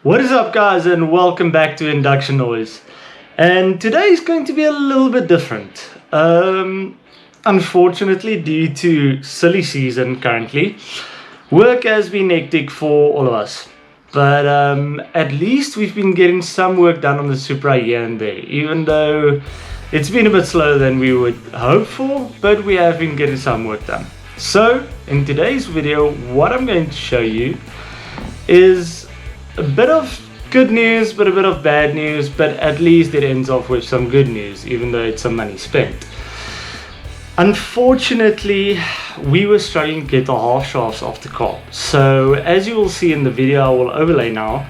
What is up, guys, and welcome back to Induction Noise. And today is going to be a little bit different. Unfortunately, due to silly season currently, work has been hectic for all of us. But at least we've been getting some work done on the Supra here and there, even though it's been a bit slower than we would hope for, but we have been getting some work done. So in today's video, what I'm going to show you is a bit of good news, but a bit of bad news, but at least it ends off with some good news, even though it's some money spent. Unfortunately, we were struggling to get the half shafts off the car. So as you will see in the video I will overlay now,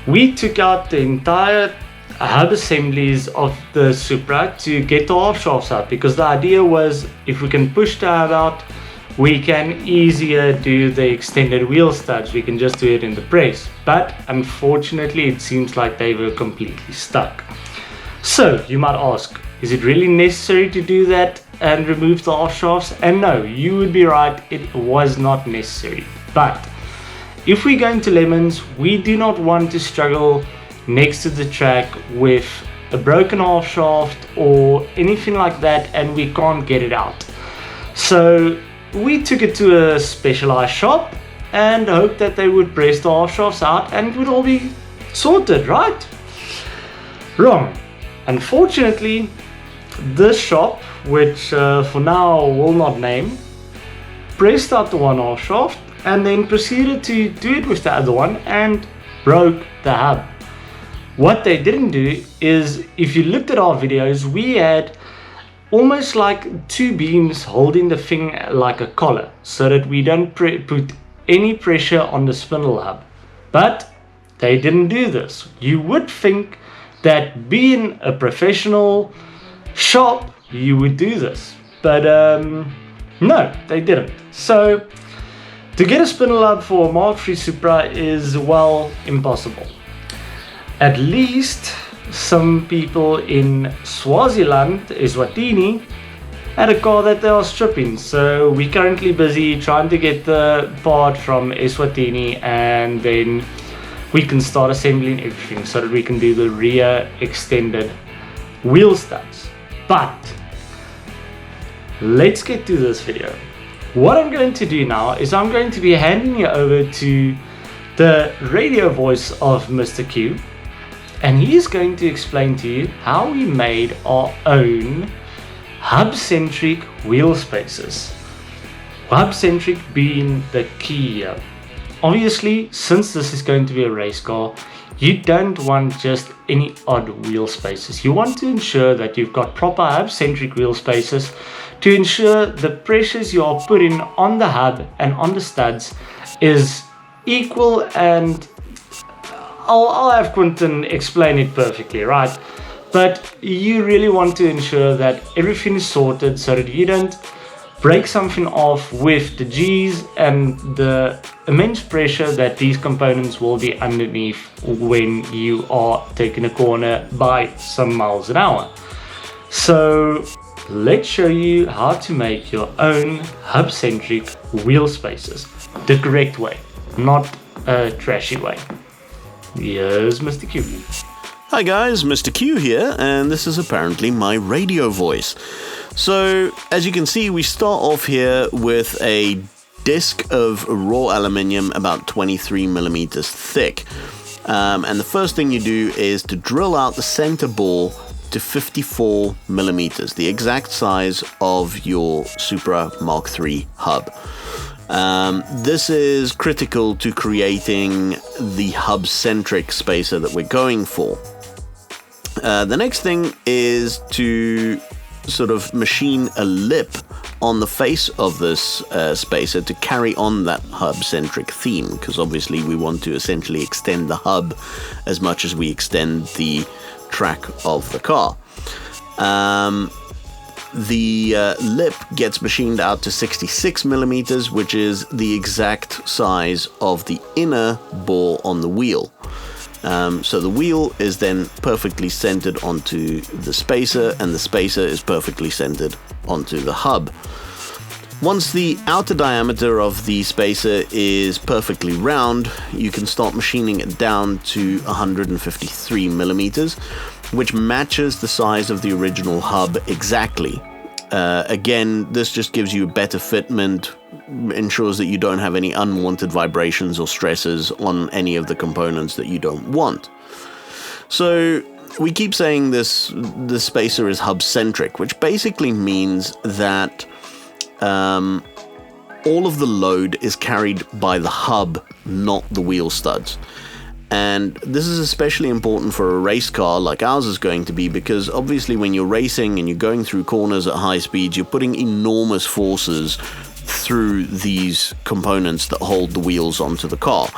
we took out the entire hub assemblies of the Supra to get the half shafts out, because the idea was if we can push the hub out, we can easier do the extended wheel studs. We can just do it in the press. But unfortunately, it seems like they were completely stuck. So you might ask, is it really necessary to do that and remove the half shafts? And no, you would be right, it was not necessary. But if we go into lemons, we do not want to struggle next to the track with a broken half shaft or anything like that, and we can't get it out. So we took it to a specialized shop and hoped that they would press the half shafts out and it would all be sorted, right? Wrong. Unfortunately, this shop, which for now will not name, pressed out the one half shaft and then proceeded to do it with the other one and broke the hub. What they didn't do is, if you looked at our videos, we had almost like two beams holding the thing like a collar so that we don't put any pressure on the spindle hub. But they didn't do this. You would think that being a professional shop, you would do this, but no, they didn't. So to get a spindle hub for a Mark III Supra is, well, impossible. At least some people in Swaziland, Eswatini, had a car that they are stripping. So we're currently busy trying to get the part from Eswatini, and then we can start assembling everything so that we can do the rear extended wheel studs. But let's get to this video. What I'm going to do now is I'm going to be handing you over to the radio voice of Mr. Q, and he's going to explain to you how we made our own Hubcentric Wheel Spacers. Hubcentric being the key here. Obviously, since this is going to be a race car, you don't want just any odd wheel spacers. You want to ensure that you've got proper hub-centric wheel spacers to ensure the pressures you are putting on the hub and on the studs is equal, and I'll have Quentin explain it perfectly, right? But you really want to ensure that everything is sorted so that you don't break something off with the G's and the immense pressure that these components will be underneath when you are taking a corner by some miles an hour. So let's show you how to make your own hub-centric wheel spacers the correct way, not a trashy way. Here's Mr. Q. Hi guys, Mr. Q here, and this is apparently my radio voice. So, as you can see, we start off here with a disc of raw aluminium about 23 millimeters thick. And the first thing you do is to drill out the center bore to 54 millimeters, the exact size of your Supra Mark III hub. This is critical to creating the hub-centric spacer that we're going for. The next thing is to sort of machine a lip on the face of this spacer to carry on that hub-centric theme, because obviously we want to essentially extend the hub as much as we extend the track of the car. The lip gets machined out to 66 millimeters, which is the exact size of the inner bore on the wheel. So the wheel is then perfectly centered onto the spacer, and the spacer is perfectly centered onto the hub. Once the outer diameter of the spacer is perfectly round, you can start machining it down to 153 millimeters, which matches the size of the original hub exactly. Again, this just gives you a better fitment, ensures that you don't have any unwanted vibrations or stresses on any of the components that you don't want. So we keep saying this spacer is hub-centric, which basically means that all of the load is carried by the hub, not the wheel studs. And this is especially important for a race car like ours is going to be, because obviously when you're racing and you're going through corners at high speeds, you're putting enormous forces through these components that hold the wheels onto the car.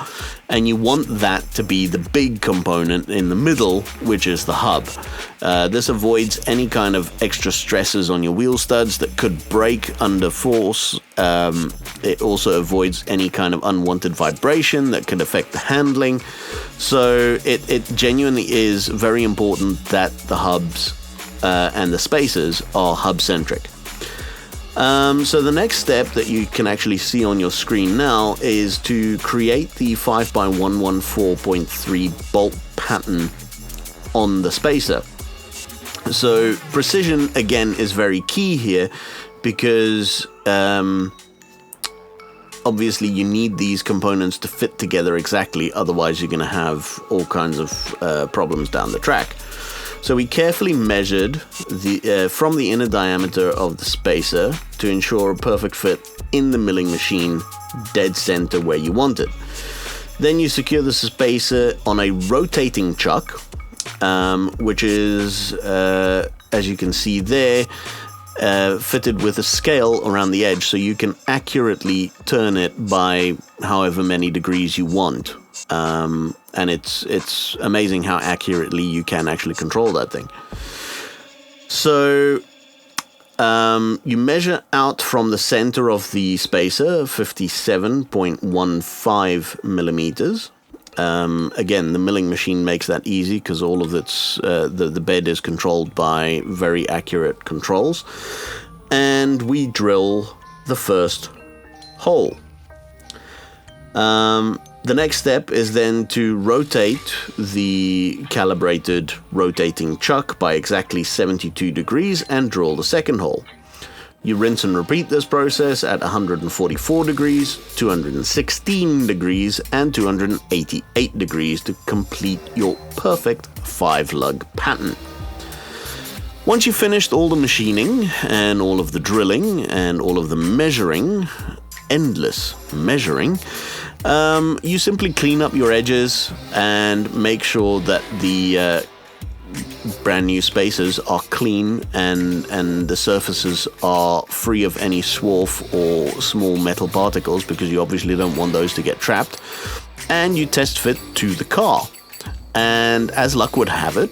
And you want that to be the big component in the middle, which is the hub. This avoids any kind of extra stresses on your wheel studs that could break under force. It also avoids any kind of unwanted vibration that could affect the handling. So it genuinely is very important that the hubs and the spacers are hub-centric. So the next step that you can actually see on your screen now is to create the 5x114.3 bolt pattern on the spacer. So precision again is very key here, because obviously you need these components to fit together exactly, otherwise you're going to have all kinds of problems down the track. So we carefully measured from the inner diameter of the spacer to ensure a perfect fit in the milling machine, dead center where you want it. Then you secure the spacer on a rotating chuck, which is, as you can see there, fitted with a scale around the edge, so you can accurately turn it by however many degrees you want. And it's amazing how accurately you can actually control that thing. So you measure out from the center of the spacer 57.15 millimeters. Again, the milling machine makes that easy because all of its the bed is controlled by very accurate controls. And we drill the first hole. The next step is then to rotate the calibrated rotating chuck by exactly 72 degrees and drill the second hole. You rinse and repeat this process at 144 degrees, 216 degrees, and 288 degrees to complete your perfect 5-lug pattern. Once you've finished all the machining and all of the drilling and all of the measuring, endless measuring, you simply clean up your edges and make sure that the brand new spacers are clean and the surfaces are free of any swarf or small metal particles, because you obviously don't want those to get trapped. And you test fit to the car. And as luck would have it,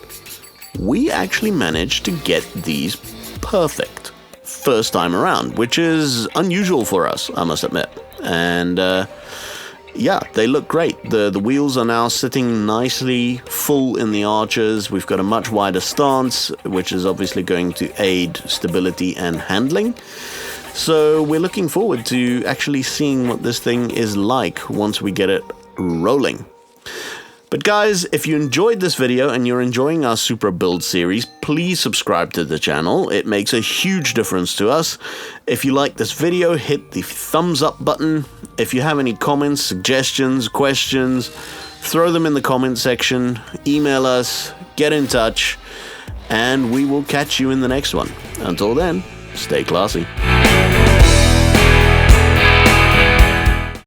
we actually managed to get these perfect first time around, which is unusual for us, I must admit. And yeah, they look great. The wheels are now sitting nicely full in the arches. We've got a much wider stance, which is obviously going to aid stability and handling. So we're looking forward to actually seeing what this thing is like once we get it rolling. But guys, if you enjoyed this video and you're enjoying our Supra build series, please subscribe to the channel. It makes a huge difference to us. If you like this video, hit the thumbs up button. If you have any comments, suggestions, questions, throw them in the comment section, email us, get in touch, and we will catch you in the next one. Until then, stay classy.